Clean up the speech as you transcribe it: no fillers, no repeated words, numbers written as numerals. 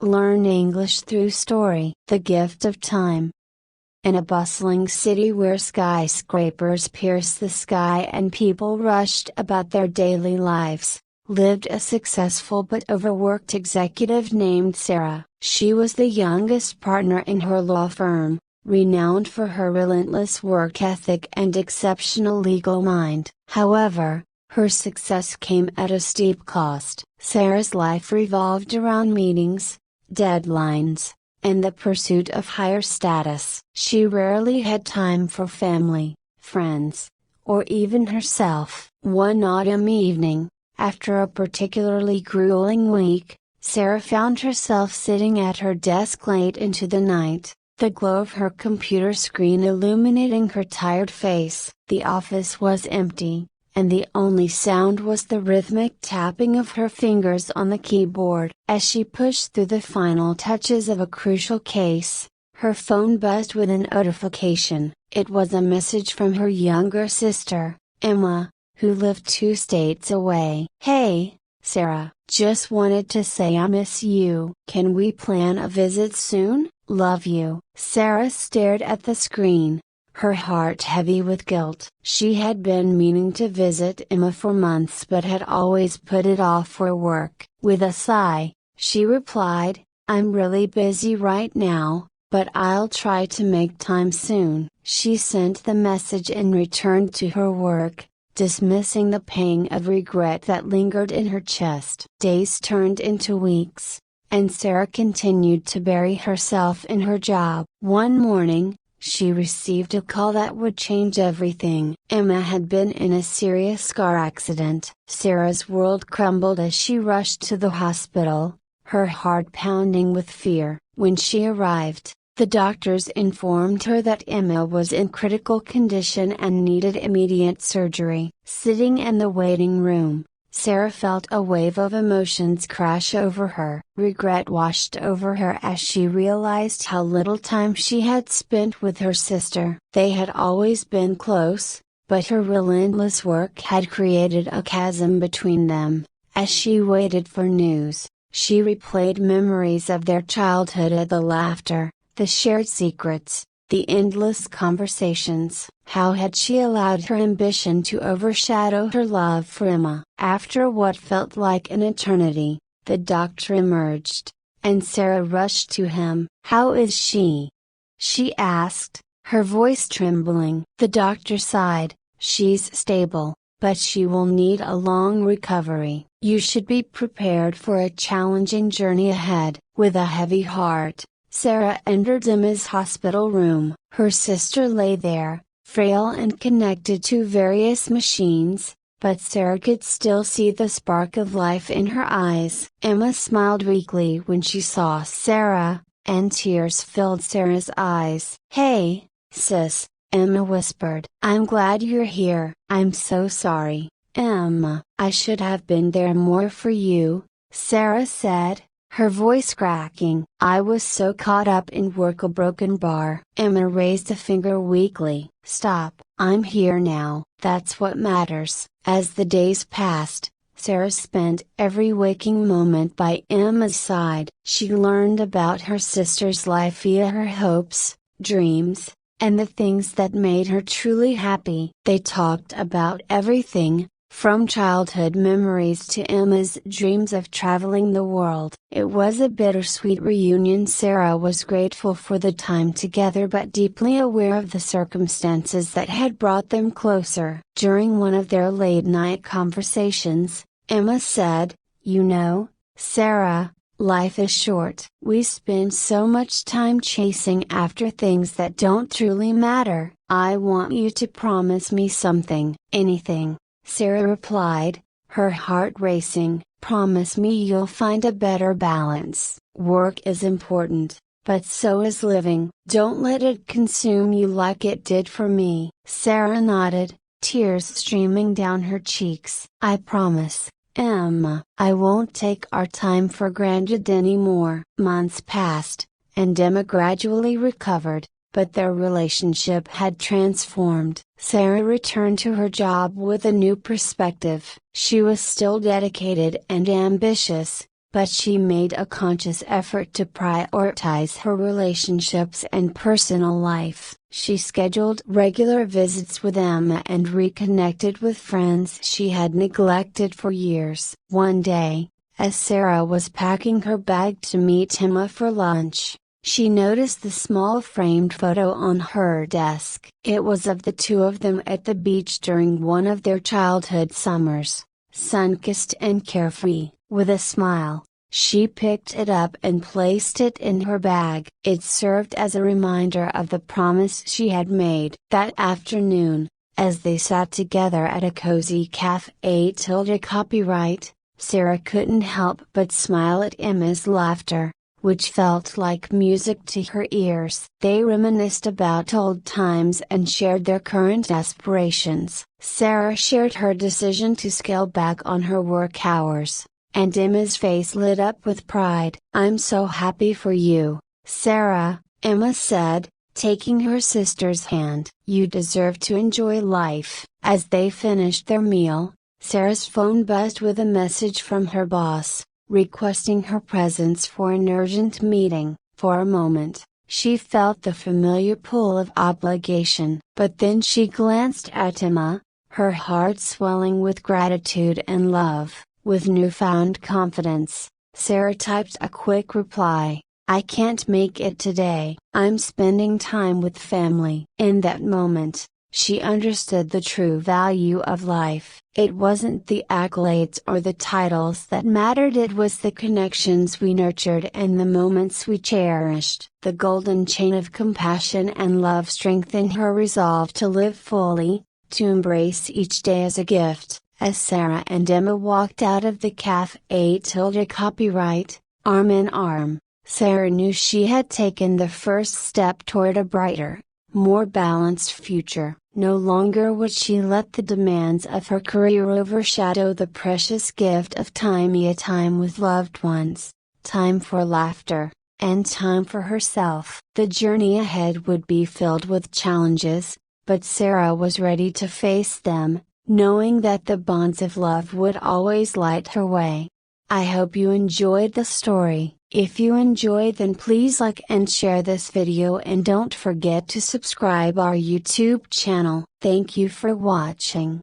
Learn English through story. The gift of time. In a bustling city where skyscrapers pierced the sky and people rushed about their daily lives, lived a successful but overworked executive named Sarah. She was the youngest partner in her law firm, renowned for her relentless work ethic and exceptional legal mind. However, her success came at a steep cost. Sarah's life revolved around meetings, deadlines, and the pursuit of higher status. She rarely had time for family, friends, or even herself. One autumn evening, after a particularly grueling week, Sarah found herself sitting at her desk late into the night, the glow of her computer screen illuminating her tired face. The office was empty, and the only sound was the rhythmic tapping of her fingers on the keyboard. As she pushed through the final touches of a crucial case, her phone buzzed with a notification. It was a message from her younger sister, Emma, who lived 2 states away. "Hey, Sarah, just wanted to say I miss you. Can we plan a visit soon? Love you." Sarah stared at the screen, her heart heavy with guilt. She had been meaning to visit Emma for months but had always put it off for work. With a sigh, she replied, "I'm really busy right now, but I'll try to make time soon." She sent the message and returned to her work, dismissing the pang of regret that lingered in her chest. Days turned into weeks, and Sarah continued to bury herself in her job. One morning, she received a call that would change everything. Emma had been in a serious car accident. Sarah's world crumbled as she rushed to the hospital, her heart pounding with fear. When she arrived, the doctors informed her that Emma was in critical condition and needed immediate surgery. Sitting in the waiting room, Sarah felt a wave of emotions crash over her. Regret washed over her as she realized how little time she had spent with her sister. They had always been close, but her relentless work had created a chasm between them. As she waited for news, she replayed memories of their childhood, the laughter, the shared secrets, the endless conversations. How had she allowed her ambition to overshadow her love for Emma? After what felt like an eternity, the doctor emerged, and Sarah rushed to him. "How is she?" she asked, her voice trembling. The doctor sighed, "She's stable, but she will need a long recovery. You should be prepared for a challenging journey ahead." With a heavy heart, Sarah entered Emma's hospital room. Her sister lay there, frail and connected to various machines, but Sarah could still see the spark of life in her eyes. Emma smiled weakly when she saw Sarah, and tears filled Sarah's eyes. "Hey, sis," Emma whispered. "I'm glad you're here." "I'm so sorry, Emma. I should have been there more for you," Sarah said, her voice cracking. "I was so caught up in work." A broken bar. Emma raised a finger weakly. "Stop, I'm here now. That's what matters." As the days passed, Sarah spent every waking moment by Emma's side. She learned about her sister's life via her hopes, dreams, and the things that made her truly happy. They talked about everything, from childhood memories to Emma's dreams of traveling the world. It was a bittersweet reunion. Sarah was grateful for the time together but deeply aware of the circumstances that had brought them closer. During one of their late-night conversations, Emma said, "You know, Sarah, life is short. We spend so much time chasing after things that don't truly matter. I want you to promise me something." "Anything," Sarah replied, her heart racing. "Promise me you'll find a better balance. Work is important, but so is living. Don't let it consume you like it did for me." Sarah nodded, tears streaming down her cheeks. "I promise, Emma. I won't take our time for granted anymore." Months passed, and Emma gradually recovered, but their relationship had transformed. Sarah returned to her job with a new perspective. She was still dedicated and ambitious, but she made a conscious effort to prioritize her relationships and personal life. She scheduled regular visits with Emma and reconnected with friends she had neglected for years. One day, as Sarah was packing her bag to meet Emma for lunch, she noticed the small framed photo on her desk. It was of the two of them at the beach during one of their childhood summers, sun-kissed and carefree. With a smile, she picked it up and placed it in her bag. It served as a reminder of the promise she had made. That afternoon, as they sat together at a cozy cafe copyright, Sarah couldn't help but smile at Emma's laughter, which felt like music to her ears. They reminisced about old times and shared their current aspirations. Sarah shared her decision to scale back on her work hours, and Emma's face lit up with pride. "I'm so happy for you, Sarah," Emma said, taking her sister's hand. "You deserve to enjoy life." As they finished their meal, Sarah's phone buzzed with a message from her boss, requesting her presence for an urgent meeting. For a moment, she felt the familiar pull of obligation. But then she glanced at Emma, her heart swelling with gratitude and love. With newfound confidence, Sarah typed a quick reply, "I can't make it today. I'm spending time with family." In that moment, she understood the true value of life. It wasn't the accolades or the titles that mattered, it was the connections we nurtured and the moments we cherished. The golden chain of compassion and love strengthened her resolve to live fully, to embrace each day as a gift. As Sarah and Emma walked out of the cafe copyright, arm in arm, Sarah knew she had taken the first step toward a brighter, more balanced future. No longer would she let the demands of her career overshadow the precious gift of time with loved ones, time for laughter, and time for herself. The journey ahead would be filled with challenges, but Sarah was ready to face them, knowing that the bonds of love would always light her way. I hope you enjoyed the story. If you enjoyed, then please like and share this video, and don't forget to subscribe our YouTube channel. Thank you for watching.